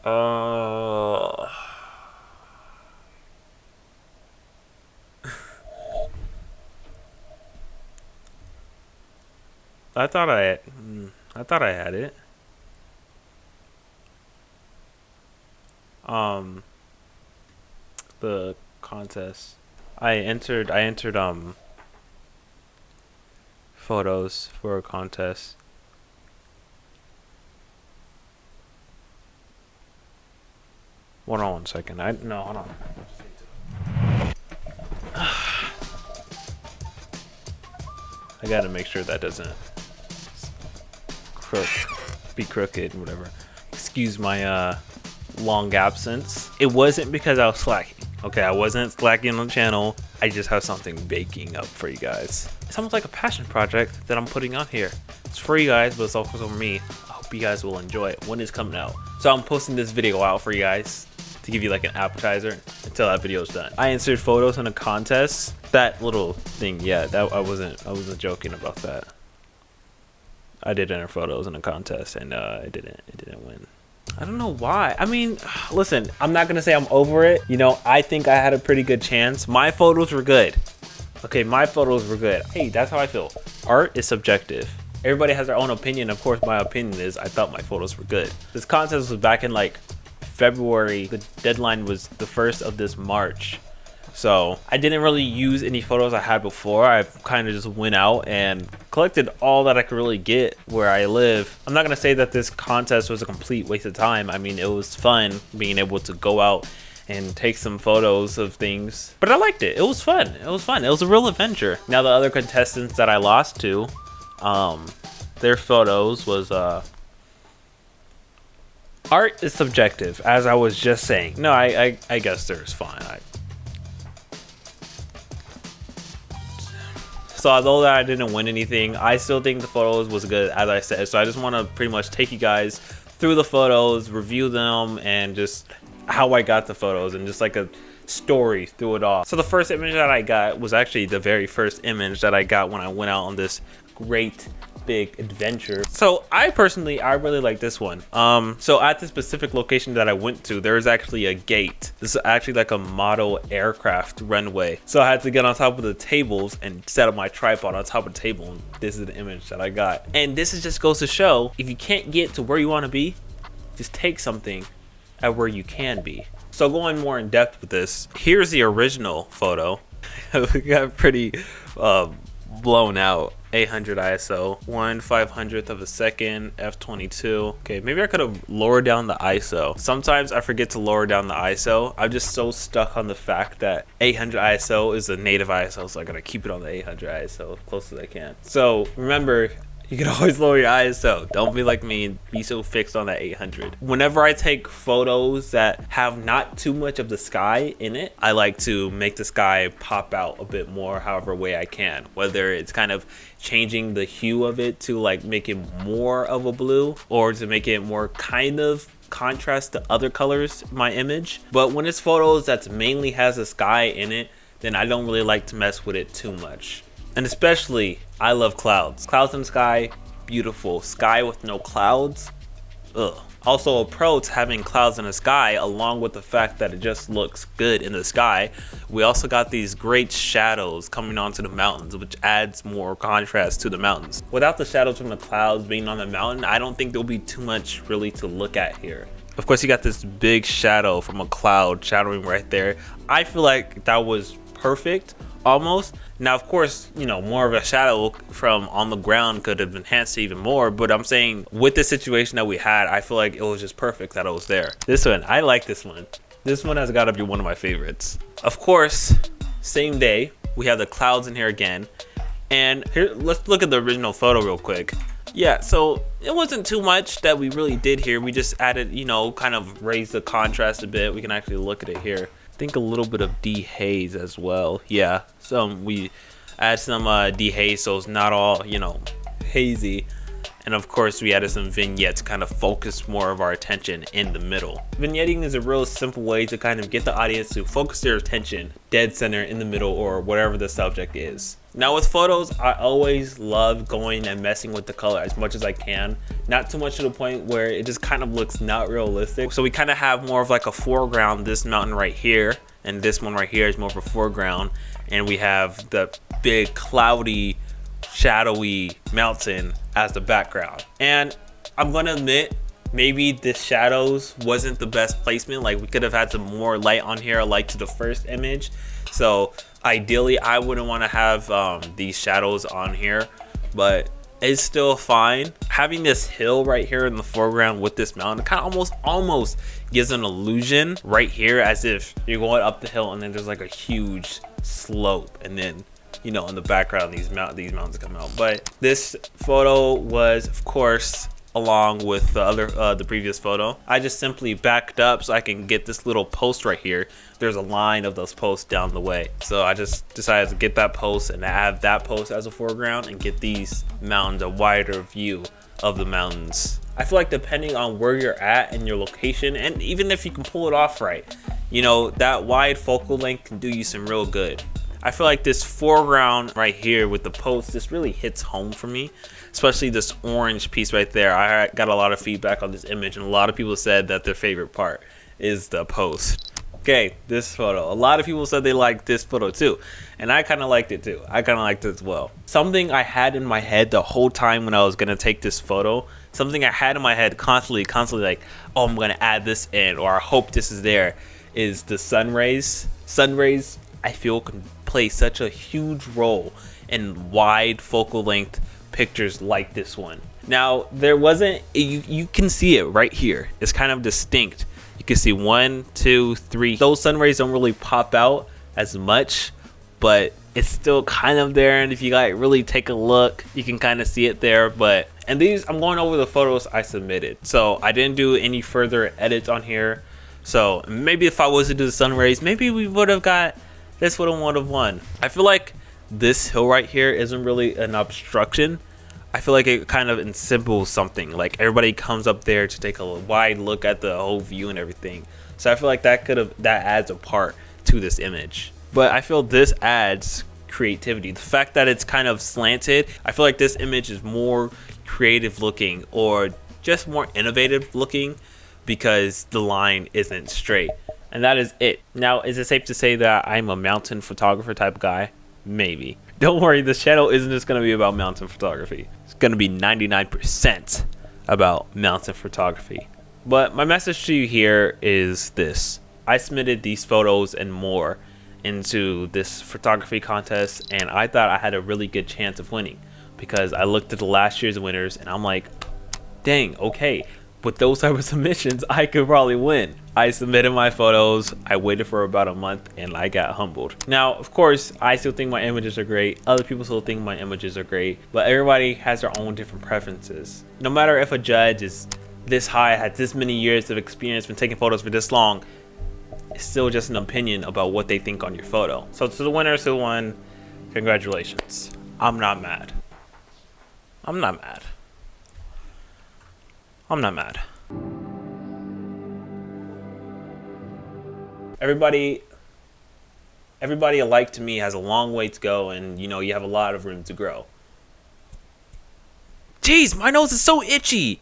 Uh, I thought I thought I had it. Um, the contest. I entered photos for a contest. Hold on one second. I no, hold on. I gotta make sure that doesn't crook be crooked and whatever. Excuse my long absence. It wasn't because I was slacking. Okay, I wasn't slacking on the channel. I just have something baking up for you guys. It's almost like a passion project that I'm putting on here. It's for you guys, but it's also for me. I hope you guys will enjoy it when it's coming out. So I'm posting this video out for you guys to give you like an appetizer until that video is done. I inserted photos in a contest. That little thing, yeah, that I wasn't joking about that. I did enter photos in a contest and it didn't win. I don't know why. I mean, listen, I'm not gonna say I'm over it. You know, I think I had a pretty good chance. My photos were good. Okay, my photos were good. Hey, that's how I feel. Art is subjective. Everybody has their own opinion. Of course, my opinion is I thought my photos were good. This contest was back in like February. The deadline was the 1st of this March. So I didn't really use any photos I had before. I kind of just went out and collected all that I could really get where I live. I'm not gonna say that this contest was a complete waste of time. I mean, it was fun being able to go out and take some photos of things, but I liked it. It was fun. It was fun. It was a real adventure. Now the other contestants that I lost to, their photos was art is subjective, as I was just saying. No, I guess there's fine. So although that I didn't win anything, I still think the photos was good, as I said. So I just want to pretty much take you guys through the photos, review them, and just how I got the photos, and just like a story through it all. So the first image that I got was actually the very first image that I got when I went out on this great big adventure. So I really like this one. So at the specific location that I went to, there is actually a gate. This is actually like a model aircraft runway. So I had to get on top of the tables and set up my tripod on top of the table. And this is the image that I got. And this is just goes to show, if you can't get to where you want to be, just take something at where you can be. So going more in depth with this, here's the original photo. We got pretty blown out. 800 ISO, 1/500th of a second, f/22. Okay, maybe I could have lowered down the ISO. Sometimes I forget to lower down the ISO. I'm just so stuck on the fact that 800 ISO is a native ISO, so I gotta keep it on the 800 ISO as close as I can. So remember, you can always lower your ISO. Don't be like me and be so fixed on that 800. Whenever I take photos that have not too much of the sky in it, I like to make the sky pop out a bit more however way I can. Whether it's kind of changing the hue of it to like make it more of a blue, or to make it more kind of contrast to other colors in my image. But when it's photos that mainly has the sky in it, then I don't really like to mess with it too much. And especially, I love clouds. Clouds in the sky, beautiful. Sky with no clouds, ugh. Also a pro to having clouds in the sky, along with the fact that it just looks good in the sky. We also got these great shadows coming onto the mountains, which adds more contrast to the mountains. Without the shadows from the clouds being on the mountain, I don't think there'll be too much really to look at here. Of course, you got this big shadow from a cloud shadowing right there. I feel like that was perfect, almost. Now, of course, you know, more of a shadow from on the ground could have enhanced it even more, but I'm saying with the situation that we had, I feel like it was just perfect that it was there. This one, I like this one. This one has got to be one of my favorites. Of course, same day, we have the clouds in here again. And here, let's look at the original photo real quick. Yeah, so it wasn't too much that we really did here. We just added, you know, kind of raised the contrast a bit. We can actually look at it here. I think a little bit of dehaze as well. Yeah, we add some dehaze so it's not all, you know, hazy. And of course we added some vignettes to kind of focus more of our attention in the middle. Vignetting is a real simple way to kind of get the audience to focus their attention dead center in the middle or whatever the subject is. Now with photos, I always love going and messing with the color as much as I can. Not too much to the point where it just kind of looks not realistic. So we kind of have more of like a foreground, this mountain right here, and this one right here is more of a foreground. And we have the big cloudy, shadowy mountain as the background. And I'm gonna admit, maybe the shadows wasn't the best placement. Like we could have had some more light on here like to the first image. So ideally I wouldn't want to have these shadows on here, but it's still fine. Having this hill right here in the foreground with this mountain kind of almost gives an illusion right here as if you're going up the hill and then there's like a huge slope, and then, you know, in the background these mountains come out. But this photo was, of course, along with the previous photo, I just simply backed up so I can get this little post right here. There's a line of those posts down the way, so I just decided to get that post and have that post as a foreground and get these mountains a wider view of the mountains. I feel like depending on where you're at and your location, and even if you can pull it off right, you know, that wide focal length can do you some real good. I feel like this foreground right here with the post, this really hits home for me, especially this orange piece right there. I got a lot of feedback on this image, and a lot of people said that their favorite part is the post. Okay, this photo. A lot of people said they liked this photo too, and I kind of liked it too. I kind of liked it as well. Something I had in my head the whole time when I was gonna take this photo, something I had in my head constantly like, oh, I'm gonna add this in, or I hope this is there, is the sun rays. Sun rays, I feel, can play such a huge role in wide focal length pictures like this one. Now there wasn't, you can see it right here, it's kind of distinct. You can see 1, 2, 3. Those sun rays don't really pop out as much, but it's still kind of there, and if you like really take a look, you can kind of see it there. But and these, I'm going over the photos I submitted, so I didn't do any further edits on here. So maybe if I was to do the sun rays, maybe we would have got, this would have won. I feel like this hill right here isn't really an obstruction. I feel like it kind of ensembles something. Like everybody comes up there to take a wide look at the whole view and everything. So I feel like that adds a part to this image. But I feel this adds creativity. The fact that it's kind of slanted, I feel like this image is more creative looking, or just more innovative looking, because the line isn't straight. And that is it. Now, is it safe to say that I'm a mountain photographer type guy? Maybe. Don't worry, this channel isn't just going to be about mountain photography. It's going to be 99% about mountain photography. But my message to you here is this. I submitted these photos and more into this photography contest, and I thought I had a really good chance of winning, because I looked at the last year's winners and I'm like, dang, okay, with those type of submissions, I could probably win. I submitted my photos, I waited for about a month, and I got humbled. Now, of course, I still think my images are great. Other people still think my images are great, but everybody has their own different preferences. No matter if a judge is this high, had this many years of experience, been taking photos for this long, it's still just an opinion about what they think on your photo. So to the winners who won, congratulations. I'm not mad. I'm not mad. I'm not mad. Everybody alike to me has a long way to go, and you know, you have a lot of room to grow. Jeez, my nose is so itchy.